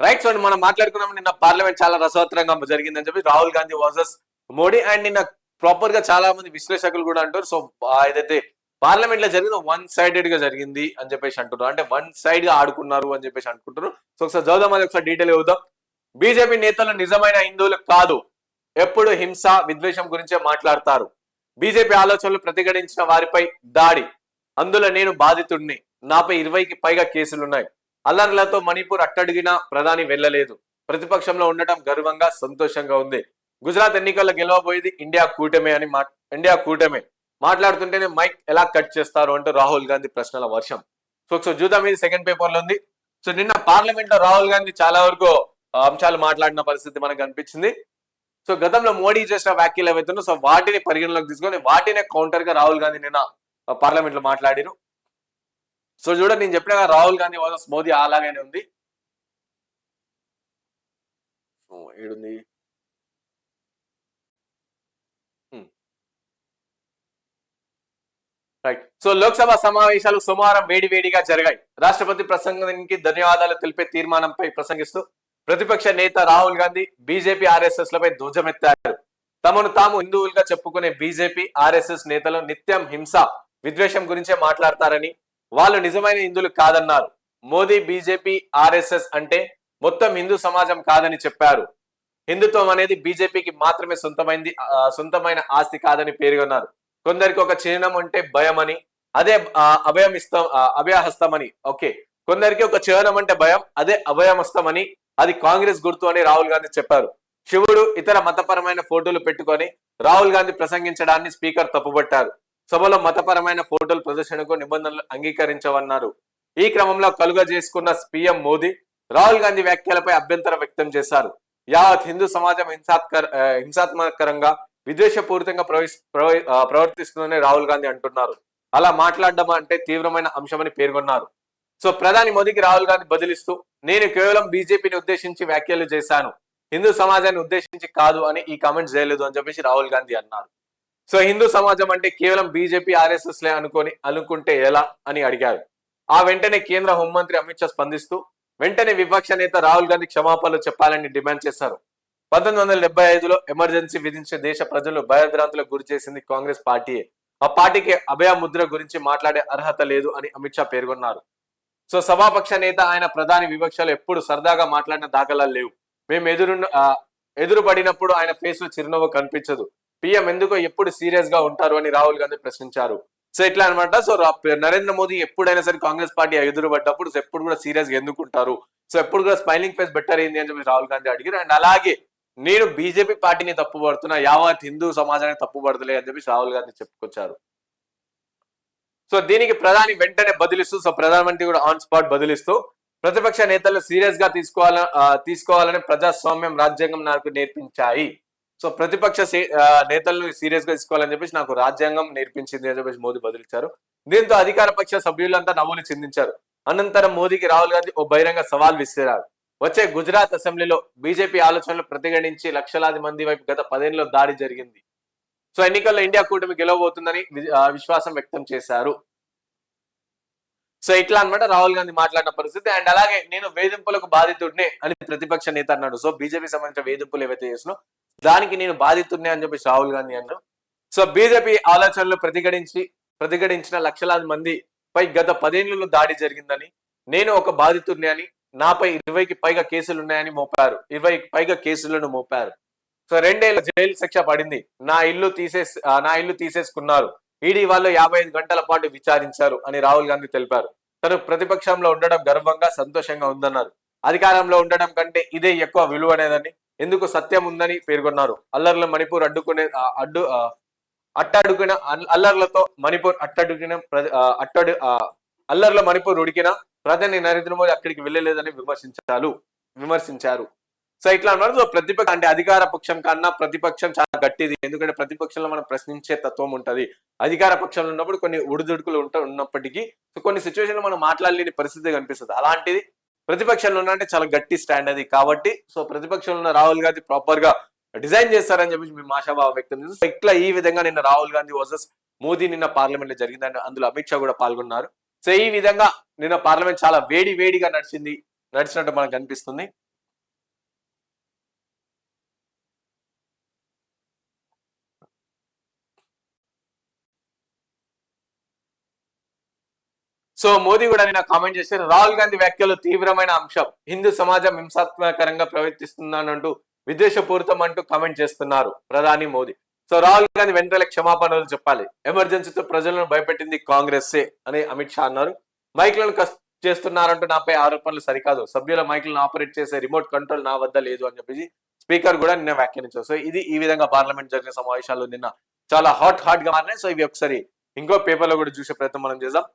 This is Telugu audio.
రైట్. సో మనం మాట్లాడుకున్నాం నిన్న పార్లమెంట్ చాలా రసవత్తరంగా జరిగిందని చెప్పి రాహుల్ గాంధీ వర్సెస్ మోడీ. అండ్ నిన్న ప్రాపర్ గా చాలా మంది విశ్లేషకులు కూడా అంటారు. సో ఏదైతే పార్లమెంట్ లో జరిగిందో వన్ సైడెడ్ గా జరిగింది అని చెప్పేసి అంటున్నారు. అంటే వన్ సైడ్ గా ఆడుకున్నారు అని చెప్పేసి అనుకుంటారు. సో ఒకసారి చదువుదాం, అది ఒకసారి డీటెయిల్ అవుదాం. బీజేపీ నేతలు నిజమైన హిందువులు కాదు, ఎప్పుడు హింస విద్వేషం గురించే మాట్లాడతారు. బీజేపీ ఆలోచనలు ప్రతిఘటించిన వారిపై దాడి, అందులో నేను బాధితుడిని, నాపై 20కి పైగా కేసులున్నాయి. అల్లర్లతో మణిపూర్ అట్టడిగిన ప్రధాని వెళ్లలేదు. ప్రతిపక్షంలో ఉండటం గర్వంగా సంతోషంగా ఉంది. గుజరాత్ ఎన్నికల్లో గెలవబోయేది ఇండియా కూటమే మాట్లాడుతుంటేనే మైక్ ఎలా కట్ చేస్తారు అంటూ రాహుల్ గాంధీ ప్రశ్నల వర్షం. సో ఒకసారి చూద్దాం, ఇది సెకండ్ పేపర్ లో ఉంది. సో నిన్న పార్లమెంట్ లో రాహుల్ గాంధీ చాలా వరకు అంశాలు మాట్లాడిన పరిస్థితి మనకు కనిపించింది. సో గతంలో మోడీ చేసిన వ్యాఖ్యలు ఏవైతుందో సో వాటిని పరిగణలోకి తీసుకొని వాటినే కౌంటర్ గా రాహుల్ గాంధీ నిన్న పార్లమెంట్ లో మాట్లాడారు. సో చూడండి, నేను చెప్పిన రాహుల్ గాంధీ వర్సెస్ మోదీ అలాగనే ఉంది. ఏడుంది రైట్. సో లోక్సభ సమావేశాలు సోమవారం వేడివేడిగా జరిగాయి. రాష్ట్రపతి ప్రసంగానికి ధన్యవాదాలు తెలిపే తీర్మానంపై ప్రసంగిస్తూ ప్రతిపక్ష నేత రాహుల్ గాంధీ బీజేపీ ఆర్ఎస్ఎస్ లపై ధ్వజమెత్తారు. తమను తాము హిందువులుగా చెప్పుకునే బీజేపీ ఆర్ఎస్ఎస్ నేతలు నిత్యం హింస విద్వేషం గురించే మాట్లాడతారని, వాళ్ళు నిజమైన హిందువులు కాదన్నారు. మోదీ బీజేపీ ఆర్ఎస్ఎస్ అంటే మొత్తం హిందూ సమాజం కాదని చెప్పారు. హిందుత్వం అనేది బీజేపీకి మాత్రమే సొంతమైన ఆస్తి కాదని పేర్కొన్నారు. కొందరికి ఒక చిహ్నం అంటే భయం అని, అదే అభయహస్తమని. ఓకే, కొందరికి ఒక చిహ్నం అంటే భయం, అదే అభయహస్తమని, అది కాంగ్రెస్ గుర్తు అని రాహుల్ గాంధీ చెప్పారు. శివుడు ఇతర మతపరమైన ఫోటోలు పెట్టుకొని రాహుల్ గాంధీ ప్రసంగించడాన్ని స్పీకర్ తప్పుపట్టారు. సభలో మతపరమైన ఫోటోల ప్రదర్శనకు నిబంధనలు అంగీకరించవన్నారు. ఈ క్రమంలో కలుగ చేసుకున్న పీఎం మోదీ రాహుల్ గాంధీ వ్యాఖ్యలపై అభ్యంతరం వ్యక్తం చేశారు. యావత్ హిందూ సమాజం హింసాత్మకంగా విద్వేషపూరితంగా ప్రవర్తిస్తుందని రాహుల్ గాంధీ అంటున్నారు. అలా మాట్లాడడం అంటే తీవ్రమైన అంశమని పేర్కొన్నారు. సో ప్రధాని మోదీకి రాహుల్ గాంధీ బదిలిస్తూ, నేను కేవలం బీజేపీని ఉద్దేశించి వ్యాఖ్యలు చేశాను, హిందూ సమాజాన్ని ఉద్దేశించి కాదు అని ఈ కామెంట్స్ చేయలేదు అని చెప్పేసి రాహుల్ గాంధీ అన్నారు. సో హిందూ సమాజం అంటే కేవలం బీజేపీ ఆర్ఎస్ఎస్ లే అనుకుంటే ఎలా అని అడిగారు. ఆ వెంటనే కేంద్ర హోంమంత్రి అమిత్ షా స్పందిస్తూ వెంటనే విపక్ష నేత రాహుల్ గాంధీ క్షమాపణలు చెప్పాలని డిమాండ్ చేశారు. 1975లో ఎమర్జెన్సీ విధించే దేశ ప్రజలు భయభ్రాంతులకు గురి చేసింది కాంగ్రెస్ పార్టీయే. ఆ పార్టీకి అభయ ముద్ర గురించి మాట్లాడే అర్హత లేదు అని అమిత్ షా పేర్కొన్నారు. సో సభాపక్ష నేత ఆయన ప్రధాని విపక్షాలు ఎప్పుడు సరదాగా మాట్లాడిన దాఖలాలు లేవు. మేము ఎదురుపడినప్పుడు ఆయన ఫేస్ లో చిరునవ్వు కనిపించదు. పీఎం ఎందుకో ఎప్పుడు సీరియస్ గా ఉంటారు అని రాహుల్ గాంధీ ప్రశ్నించారు. సో ఇట్లా అనమాట. సో నరేంద్ర మోదీ ఎప్పుడైనా సరే కాంగ్రెస్ పార్టీ ఎదురుపడ్డప్పుడు ఎప్పుడు కూడా సీరియస్ గా ఎందుకుంటారు, సో ఎప్పుడు కూడా స్మైలింగ్ ఫేస్ బెటర్ అయింది అని చెప్పి రాహుల్ గాంధీ అడిగారు. అండ్ అలాగే నేను బీజేపీ పార్టీని తప్పుపడుతున్నా, యావత్ హిందూ సమాజాన్ని తప్పుపడతలే అని చెప్పి రాహుల్ గాంధీ చెప్పుకొచ్చారు. సో దీనికి ప్రధాని వెంటనే బదిలిస్తూ, సో ప్రధానమంత్రి కూడా ఆన్ స్పాట్ బదిలిస్తూ ప్రతిపక్ష నేతలు సీరియస్ గా తీసుకోవాలని ప్రజాస్వామ్యం రాజ్యాంగం నాకు నేర్పించాయి. సో ప్రతిపక్ష నేతలను సీరియస్ గా తీసుకోవాలని చెప్పేసి నాకు రాజ్యాంగం నేర్పించింది అని చెప్పేసి మోదీ బదిలిచ్చారు. దీంతో అధికార పక్ష సభ్యులంతా నవ్వులు చిందించారు. అనంతరం మోదీకి రాహుల్ గాంధీ ఓ బహిరంగ సవాల్ విసిరారు. వచ్చే గుజరాత్ అసెంబ్లీలో బీజేపీ ఆలోచనలు ప్రతిఘటించి లక్షలాది మంది వైపు గత 10 ఏళ్లలో దాడి జరిగింది. సో ఎన్నికల్లో ఇండియా కూటమి గెలవబోతుందని విశ్వాసం వ్యక్తం చేశారు. సో ఇట్లా అనమాట రాహుల్ గాంధీ మాట్లాడిన పరిస్థితి. అండ్ అలాగే నేను వేధింపులకు బాధితుడినే అని ప్రతిపక్ష నేత అన్నాడు. సో బీజేపీ సంబంధించిన వేధింపులు ఏవైతే చేసినో దానికి నేను బాధితుడినే అని చెప్పేసి రాహుల్ గాంధీ అన్నారు. సో బీజేపీ ఆలోచనలు ప్రతిఘటించిన లక్షలాది మంది పై గత 10 ఏళ్లలో దాడి జరిగిందని, నేను ఒక బాధితుడిని అని, నాపై 20కి పైగా కేసులు ఉన్నాయని మోపారు. 20కి పైగా కేసులను మోపారు. సో 2 ఏళ్ల జైలు శిక్ష పడింది. నా ఇల్లు తీసేసుకున్నారు. ఈడీ వాళ్ళు 55 గంటల పాటు విచారించారు అని రాహుల్ గాంధీ తెలిపారు. తను ప్రతిపక్షంలో ఉండడం గర్వంగా సంతోషంగా ఉందన్నారు. అధికారంలో ఉండడం కంటే ఇదే ఎక్కువ విలువనేదని, ఎందుకు సత్యం ఉందని పేర్కొన్నారు. అల్లర్ల మణిపూర్ అల్లర్లతో మణిపూర్ అల్లర్ల మణిపూర్ ఉడికిన ప్రధాని నరేంద్ర మోదీ అక్కడికి వెళ్ళలేదని విమర్శించారు. సో ఇట్లా అన్నారు. సో ప్రతిపక్షం అంటే అధికార పక్షం కన్నా ప్రతిపక్షం చాలా గట్టిది. ఎందుకంటే ప్రతిపక్షంలో మనం ప్రశ్నించే తత్వం ఉంటది. అధికార పక్షంలో ఉన్నప్పుడు కొన్ని ఉడుదుడుకులు ఉన్నప్పటికీ కొన్ని సిచ్యువేషన్లో మనం మాట్లాడలేని పరిస్థితి కనిపిస్తుంది. అలాంటిది ప్రతిపక్షంలో అంటే చాలా గట్టి స్టాండ్ అది. కాబట్టి సో ప్రతిపక్షంలో ఉన్న రాహుల్ గాంధీ ప్రాపర్ గా డిజైన్ చేస్తారని చెప్పి మేము ఆశాభావం వ్యక్తం చేస్తాం. సో ఇట్లా ఈ విధంగా నిన్న రాహుల్ గాంధీ వర్సెస్ మోదీ నిన్న పార్లమెంట్ లో జరిగిందని, అందులో అమిత్ షా కూడా పాల్గొన్నారు. సో ఈ విధంగా నిన్న పార్లమెంట్ చాలా వేడిగా నడిచినట్టు మనకు కనిపిస్తుంది. సో మోదీ కూడా నిన్న కామెంట్ చేశారు, రాహుల్ గాంధీ వ్యాఖ్యలు తీవ్రమైన అంశం, హిందూ సమాజం హింసాత్మకంగా ప్రవర్తిస్తుందనంటూ విద్వేషపూరితం అంటూ కామెంట్ చేస్తున్నారు ప్రధాని మోదీ. సో రాహుల్ గాంధీ వెంటనే క్షమాపణలు చెప్పాలి, ఎమర్జెన్సీతో ప్రజలను భయపెట్టింది కాంగ్రెస్ అని అమిత్ షా అన్నారు. మైక్లను చేస్తున్నారంటూ నాపై ఆరోపణలు సరికాదు, సభ్యుల మైక్లను ఆపరేట్ చేసే రిమోట్ కంట్రోల్ నా వద్ద లేదు అని చెప్పేసి స్పీకర్ కూడా నిన్న వ్యాఖ్యానించారు. సో ఇది ఈ విధంగా పార్లమెంట్ జరిగిన సమావేశాలు నిన్న చాలా హాట్ గా మారినాయి. సో ఇవి ఒకసారి ఇంకో పేపర్ లో కూడా చూసే ప్రయత్నం మనం చేద్దాం.